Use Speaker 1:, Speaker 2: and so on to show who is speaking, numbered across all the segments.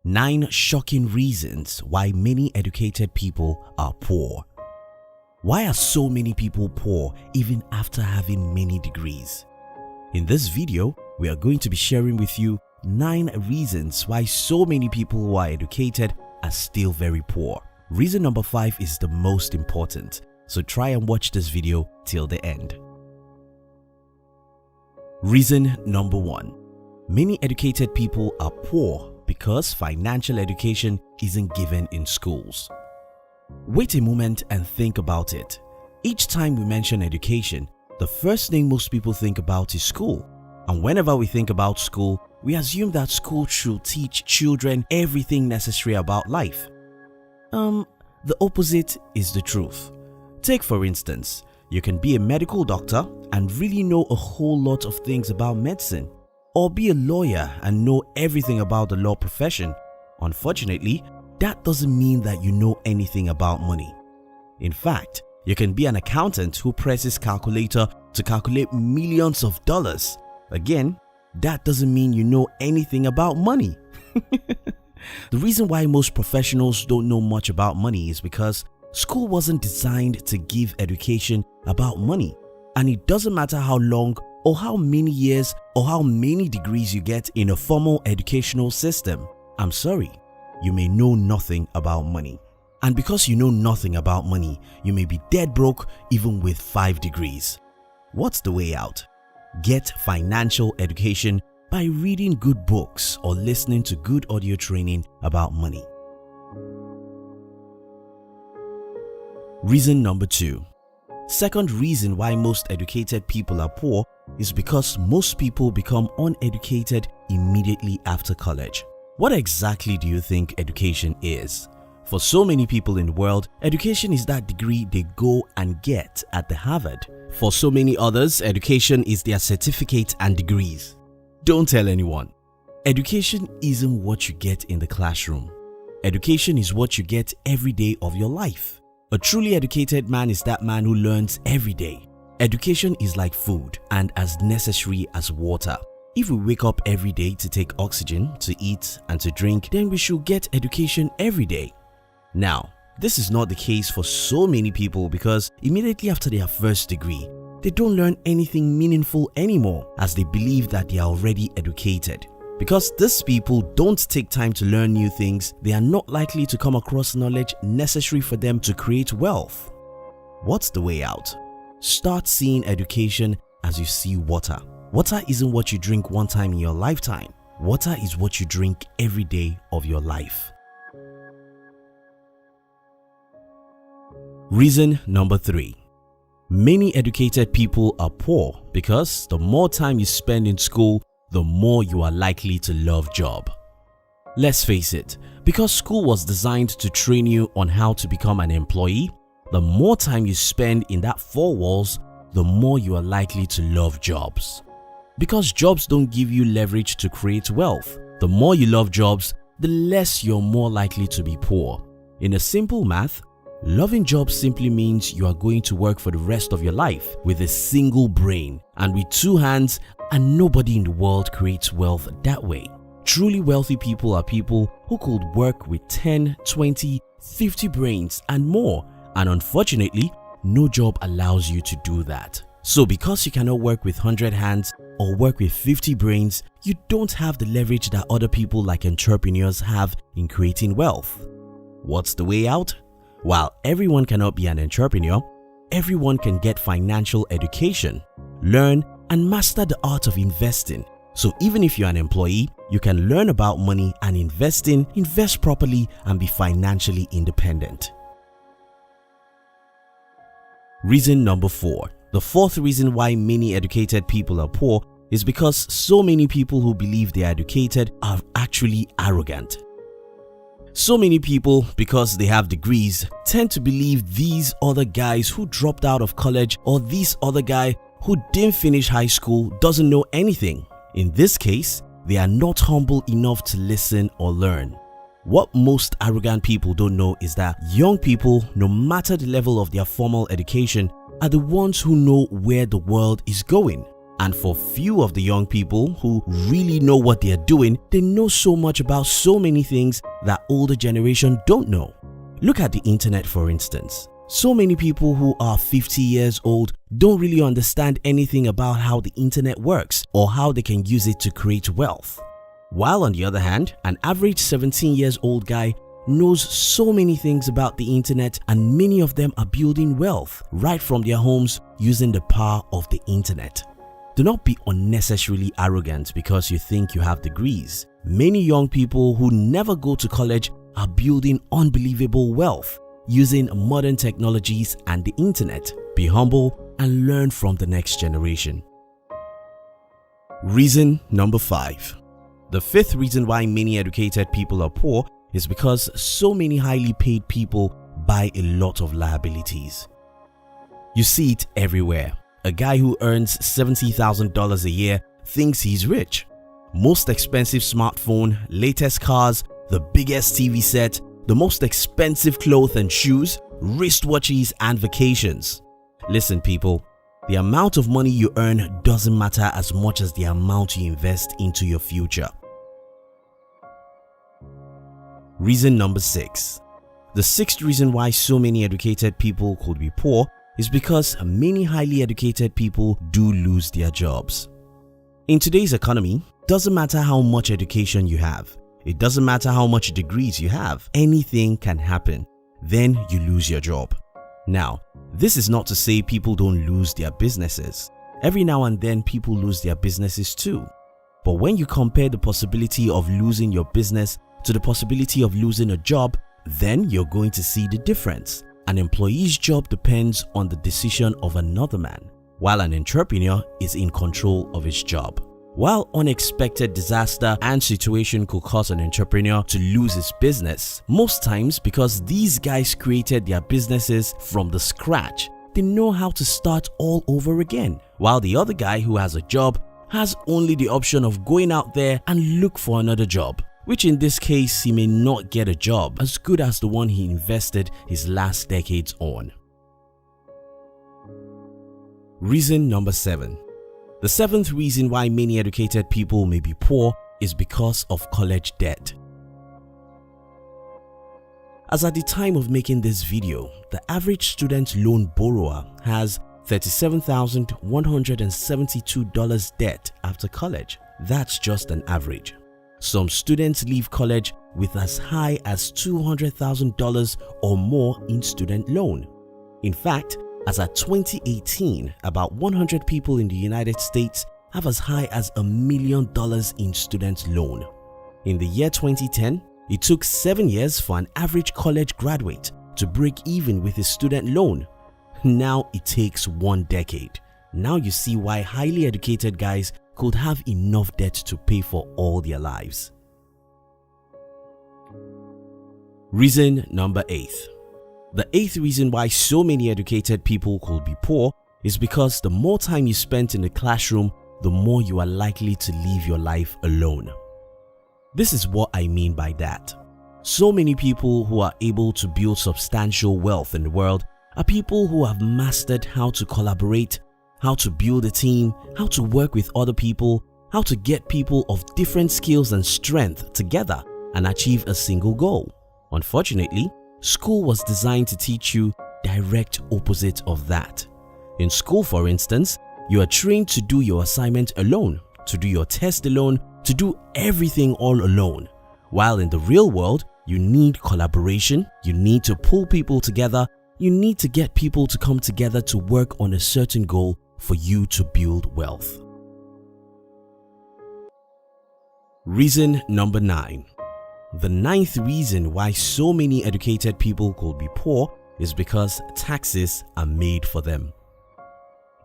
Speaker 1: 9 shocking reasons why many educated people are poor. Why are so many people poor even after having many degrees? In this video, we are going to be sharing with you 9 reasons why so many people who are educated are still very poor. Reason number 5 is the most important, so try and watch this video till the end. Reason number 1. Many educated people are poor because financial education isn't given in schools. Wait a moment and think about it. Each time we mention education, the first thing most people think about is school. And whenever we think about school, we assume that school should teach children everything necessary about life. The opposite is the truth. Take for instance, you can be a medical doctor and really know a whole lot of things about medicine, or be a lawyer and know everything about the law profession. Unfortunately, that doesn't mean that you know anything about money. In fact, you can be an accountant who presses calculator to calculate millions of dollars. Again, that doesn't mean you know anything about money. The reason why most professionals don't know much about money is because school wasn't designed to give education about money. And it doesn't matter how long or how many years or how many degrees you get in a formal educational system. I'm sorry, you may know nothing about money. And because you know nothing about money, you may be dead broke even with 5 degrees. What's the way out? Get financial education by reading good books or listening to good audio training about money. Reason number 2. Second reason why most educated people are poor is because most people become uneducated immediately after college. What exactly do you think education is? For so many people in the world, education is that degree they go and get at the Harvard. For so many others, education is their certificate and degrees. Don't tell anyone. Education isn't what you get in the classroom. Education is what you get every day of your life. A truly educated man is that man who learns every day. Education is like food and as necessary as water. If we wake up every day to take oxygen, to eat and to drink, then we should get education every day. Now, this is not the case for so many people because immediately after their first degree, they don't learn anything meaningful anymore as they believe that they are already educated. Because these people don't take time to learn new things, they are not likely to come across knowledge necessary for them to create wealth. What's the way out? Start seeing education as you see water. Water isn't what you drink one time in your lifetime. Water is what you drink every day of your life. Reason number 3. Many educated people are poor because the more time you spend in school, the more you are likely to love job. Let's face it, because school was designed to train you on how to become an employee, the more time you spend in that 4 walls, the more you are likely to love jobs. Because jobs don't give you leverage to create wealth, the more you love jobs, the less you're more likely to be poor. In a simple math, loving jobs simply means you are going to work for the rest of your life with a single brain and with 2 hands, and nobody in the world creates wealth that way. Truly wealthy people are people who could work with 10, 20, 50 brains and more, and unfortunately, no job allows you to do that. So because you cannot work with 100 hands or work with 50 brains, you don't have the leverage that other people like entrepreneurs have in creating wealth. What's the way out? While everyone cannot be an entrepreneur, everyone can get financial education, learn and master the art of investing. So even if you're an employee, you can learn about money and invest properly and be financially independent. Reason number 4. The 4th reason why many educated people are poor is because so many people who believe they are educated are actually arrogant. So many people, because they have degrees, tend to believe these other guys who dropped out of college or this other guy who didn't finish high school doesn't know anything. In this case, they are not humble enough to listen or learn. What most arrogant people don't know is that young people, no matter the level of their formal education, are the ones who know where the world is going. And for few of the young people who really know what they are doing, they know so much about so many things that older generation don't know. Look at the internet, for instance. So many people who are 50 years old don't really understand anything about how the internet works or how they can use it to create wealth. While on the other hand, an average 17 years old guy knows so many things about the internet, and many of them are building wealth right from their homes using the power of the internet. Do not be unnecessarily arrogant because you think you have degrees. Many young people who never go to college are building unbelievable wealth using modern technologies and the internet. Be humble and learn from the next generation. Reason number 5. The fifth reason why many educated people are poor is because so many highly paid people buy a lot of liabilities. You see it everywhere. A guy who earns $70,000 a year thinks he's rich. Most expensive smartphone, latest cars, the biggest TV set, the most expensive clothes and shoes, wristwatches and vacations. Listen people, the amount of money you earn doesn't matter as much as the amount you invest into your future. Reason number 6. The sixth reason why so many educated people could be poor is because many highly educated people do lose their jobs. In today's economy, doesn't matter how much education you have, it doesn't matter how much degrees you have, anything can happen. Then you lose your job. Now, this is not to say people don't lose their businesses. Every now and then people lose their businesses too. But when you compare the possibility of losing your business to the possibility of losing a job, then you're going to see the difference. An employee's job depends on the decision of another man, while an entrepreneur is in control of his job. While unexpected disaster and situation could cause an entrepreneur to lose his business, most times because these guys created their businesses from the scratch, they know how to start all over again, while the other guy who has a job has only the option of going out there and look for another job, which in this case he may not get a job as good as the one he invested his last decades on. Reason number 7. The seventh reason why many educated people may be poor is because of college debt. As at the time of making this video, the average student loan borrower has $37,172 debt after college. That's just an average. Some students leave college with as high as $200,000 or more in student loan. In fact, as at 2018, about 100 people in the United States have as high as $1 million in student loan. In the year 2010, it took 7 years for an average college graduate to break even with his student loan. Now it takes 1 decade. Now you see why highly educated guys could have enough debt to pay for all their lives. Reason number 8. The eighth reason why so many educated people could be poor is because the more time you spend in the classroom, the more you are likely to live your life alone. This is what I mean by that. So many people who are able to build substantial wealth in the world are people who have mastered how to collaborate, how to build a team, how to work with other people, how to get people of different skills and strength together and achieve a single goal. Unfortunately, school was designed to teach you direct opposite of that. In school, for instance, you are trained to do your assignment alone, to do your test alone, to do everything all alone. While in the real world, you need collaboration, you need to pull people together, you need to get people to come together to work on a certain goal for you to build wealth. Reason number 9. The ninth reason why so many educated people could be poor is because taxes are made for them.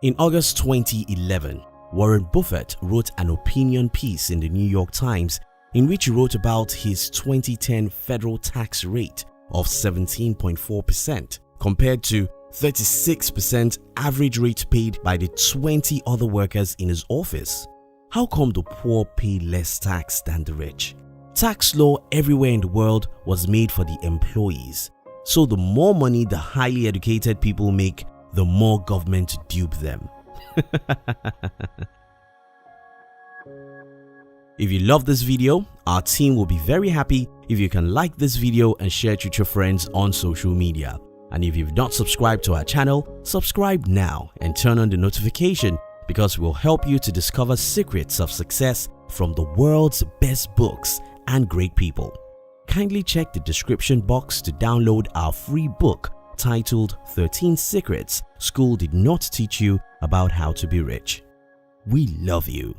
Speaker 1: In August 2011, Warren Buffett wrote an opinion piece in the New York Times in which he wrote about his 2010 federal tax rate of 17.4% compared to 36% average rate paid by the 20 other workers in his office. How come the poor pay less tax than the rich? Tax law everywhere in the world was made for the employees. So the more money the highly educated people make, the more government dupe them. If you love this video, our team will be very happy if you can like this video and share it with your friends on social media. And if you've not subscribed to our channel, subscribe now and turn on the notification, because we'll help you to discover secrets of success from the world's best books and great people. Kindly check the description box to download our free book titled 13 Secrets School Did Not Teach You About How to Be Rich. We love you.